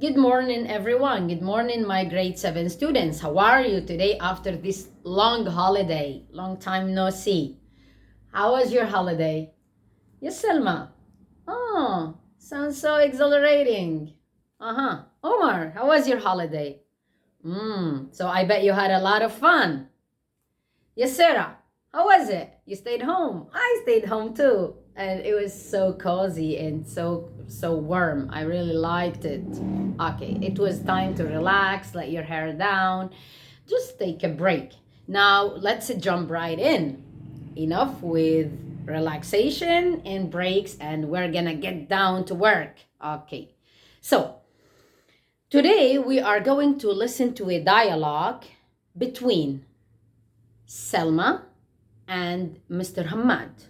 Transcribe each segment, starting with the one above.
Good morning, everyone. Good morning, my grade 7 students. How are you today after this long holiday? Long time no see. How was your holiday? Yes, Selma. Oh, sounds so exhilarating. Omar, how was your holiday? So I bet you had a lot of fun. Yes, Sarah. How was it? You stayed home. I stayed home too. And it was so cozy and so warm. I really liked it. Okay, it was time to relax, let your hair down, just take a break. Now let's jump right in. Enough with relaxation and breaks, and we're gonna get down to work. Okay, so today we are going to listen to a dialogue between Selma and Mr. Hamad.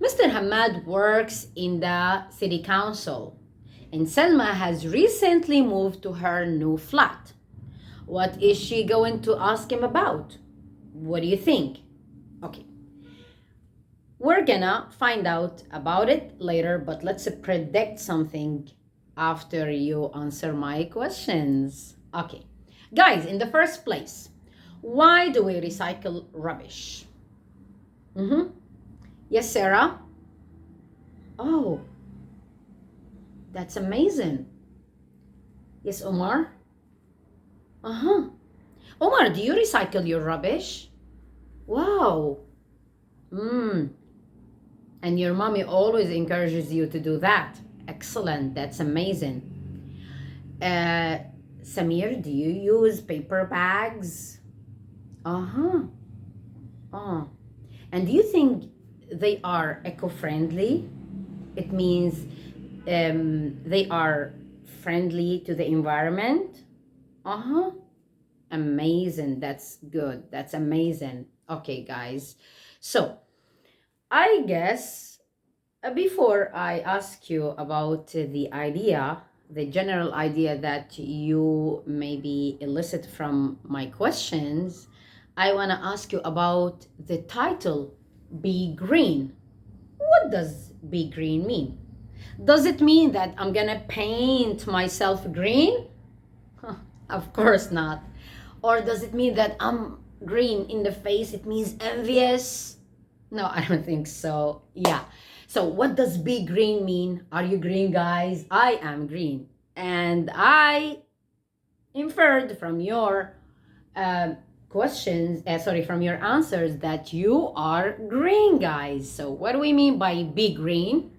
Mr. Hamad works in the city council, and Selma has recently moved to her new flat. What is she going to ask him about? What do you think? Okay, we're gonna find out about it later, but let's predict something after you answer my questions. Okay, guys, in the first place, why do we recycle rubbish? Yes, Sarah? Oh, that's amazing. Yes, Omar? Omar, do you recycle your rubbish? Wow. And your mommy always encourages you to do that. Excellent. That's amazing. Samir, do you use paper bags? Oh. And do you think they are eco-friendly? It means they are friendly to the environment? Amazing. That's good. That's amazing. Okay, guys. So I guess before I ask you about the idea, the general idea that you maybe elicit from my questions, I want to ask you about the title, Be Green. What does be green mean? Does it mean that I'm gonna paint myself green? Of course not. Or does it mean that I'm green in the face? It means envious? No, I don't think so. Yeah. So what does be green mean? Are you green, guys? I am green. And I inferred from your from your answers that you are green, guys. So what do we mean by be green?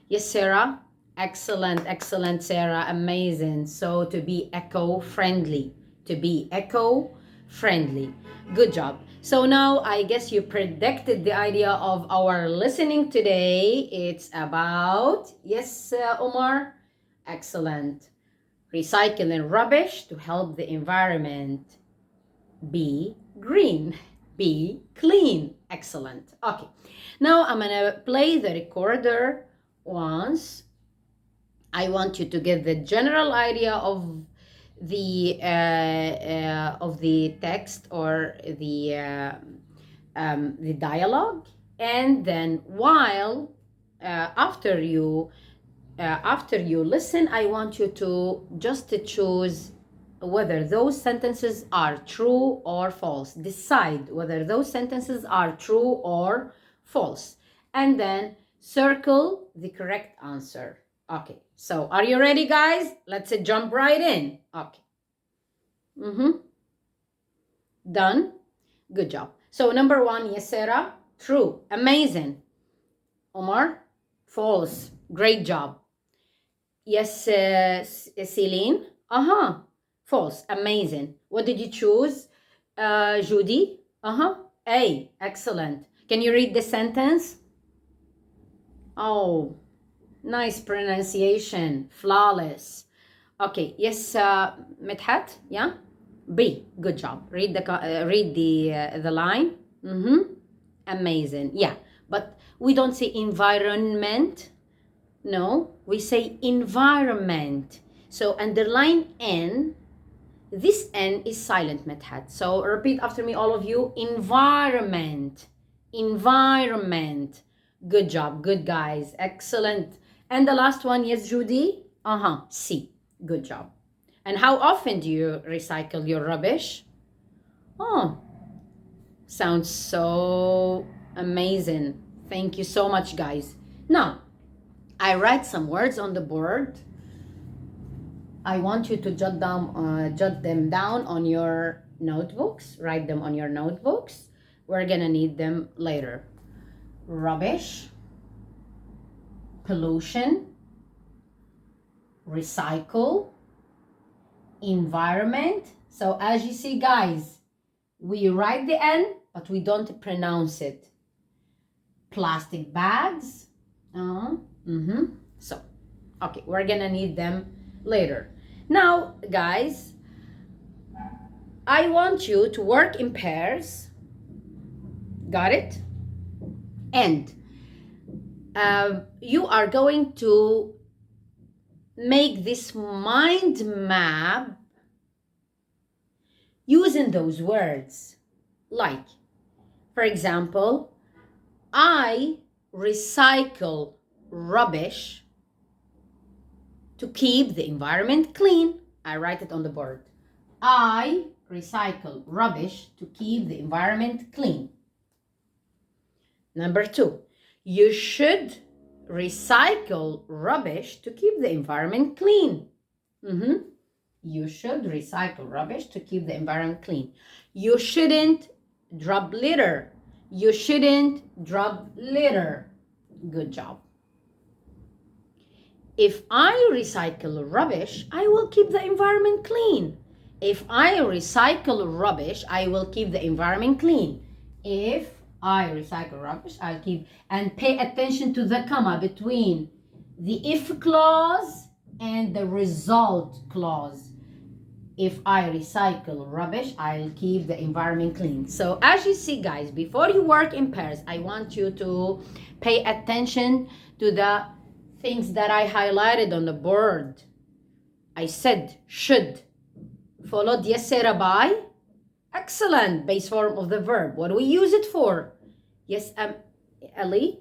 Yes, Sarah. Excellent, excellent, Sarah. Amazing. So to be eco-friendly. To be eco-friendly. Good job. So now I guess you predicted the idea of our listening today. It's about, yes, Omar? Excellent. Recycling rubbish to help the environment be green, be clean. Excellent. Okay, now I'm gonna play the recorder once. I want you to get the general idea of the text or the dialogue, and then while after you listen, I want you to just to choose whether those sentences are true or false. Decide whether those sentences are true or false, and then circle the correct answer. Okay, so are you ready, guys? Let's jump right in. Okay. Done. Good job. So number one, yes, Sarah. True. Amazing. Omar. False. Great job. Yes, Celine. False. Amazing. What did you choose? Judy. A. Excellent. Can you read the sentence? Oh, nice pronunciation. Flawless. Okay. Yes, Medhat. Yeah. B. Good job. Read the line. Amazing. Yeah. But we don't say environment. No, we say environment. So underline N. This N is silent, Medhat. So repeat after me, all of you. Environment. Environment. Good job. Good, guys. Excellent. And the last one, yes, Judy? C. Good job. And how often do you recycle your rubbish? Oh, sounds so amazing. Thank you so much, guys. Now, I write some words on the board. I want you to jot them down on your notebooks. Write them on your notebooks. We're gonna need them later. Rubbish, pollution, recycle, environment. So as you see, guys, we write the N, but we don't pronounce it. Plastic bags. So, okay, we're gonna need them later. Now, guys, I want you to work in pairs. Got it? And you are going to make this mind map using those words. Like, for example, I recycle rubbish to keep the environment clean. I write it on the board. I recycle rubbish to keep the environment clean. Number 2, you should recycle rubbish to keep the environment clean. You should recycle rubbish to keep the environment clean. You shouldn't drop litter. You shouldn't drop litter. Good job. If I recycle rubbish, I will keep the environment clean. If I recycle rubbish, I will keep the environment clean. If I recycle rubbish, I'll keep, and pay attention to the comma between the if clause and the result clause. If I recycle rubbish, I'll keep the environment clean. So as you see, guys, before you work in pairs, I want you to pay attention to the things that I highlighted on the board. I said should, followed yes sir by excellent, base form of the verb. What do we use it for? Yes, Ellie?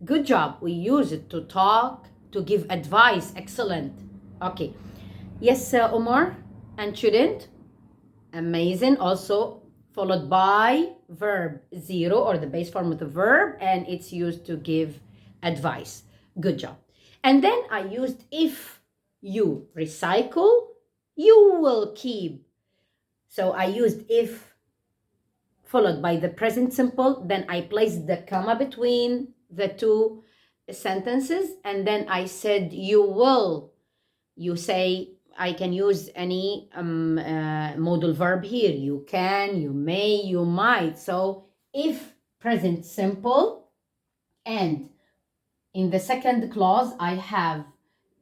Good job. We use it to talk, to give advice. Excellent. Okay. Yes, Omar? And shouldn't? Amazing. Also followed by verb 0 or the base form of the verb, and it's used to give advice. Good job. And then I used if you recycle, you will keep. So I used if followed by the present simple, then I placed the comma between the two sentences, and then I said you will. You say, I can use any modal verb here. You can, you may, you might. So if present simple, and in the second clause I have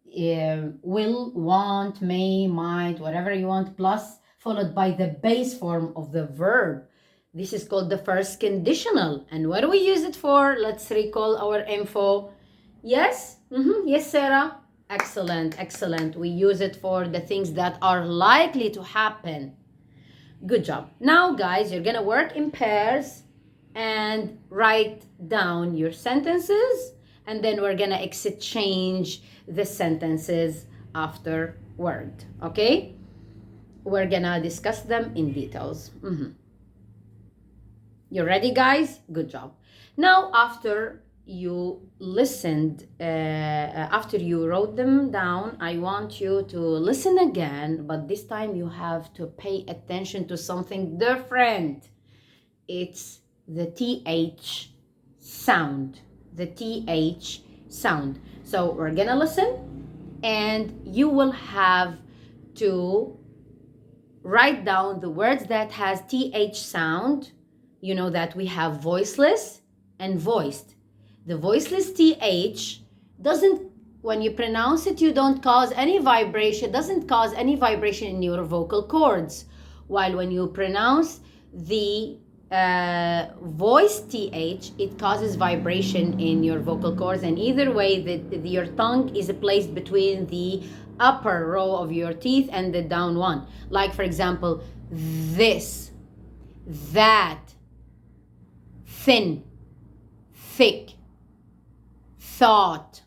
will, want, may, might, whatever you want, plus followed by the base form of the verb. This is called the first conditional. And what do we use it for? Let's recall our info. Yes? Yes, Sarah? Excellent, excellent. We use it for the things that are likely to happen. Good job. Now, guys, you're going to work in pairs and write down your sentences. And then we're going to exchange the sentences afterward. Okay? We're going to discuss them in details. You ready, guys? Good job. Now, after you listened, after you wrote them down, I want you to listen again, but this time you have to pay attention to something different. It's the TH sound. The TH sound. So we're gonna listen, and you will have to write down the words that has TH sound. You know that we have voiceless and voiced. The voiceless TH doesn't, when you pronounce it, you don't cause any vibration, doesn't cause any vibration in your vocal cords. While when you pronounce the voiced TH, it causes vibration in your vocal cords. And either way, your tongue is placed between the upper row of your teeth and the down one. Like, for example, this, that, thin, thick, thought,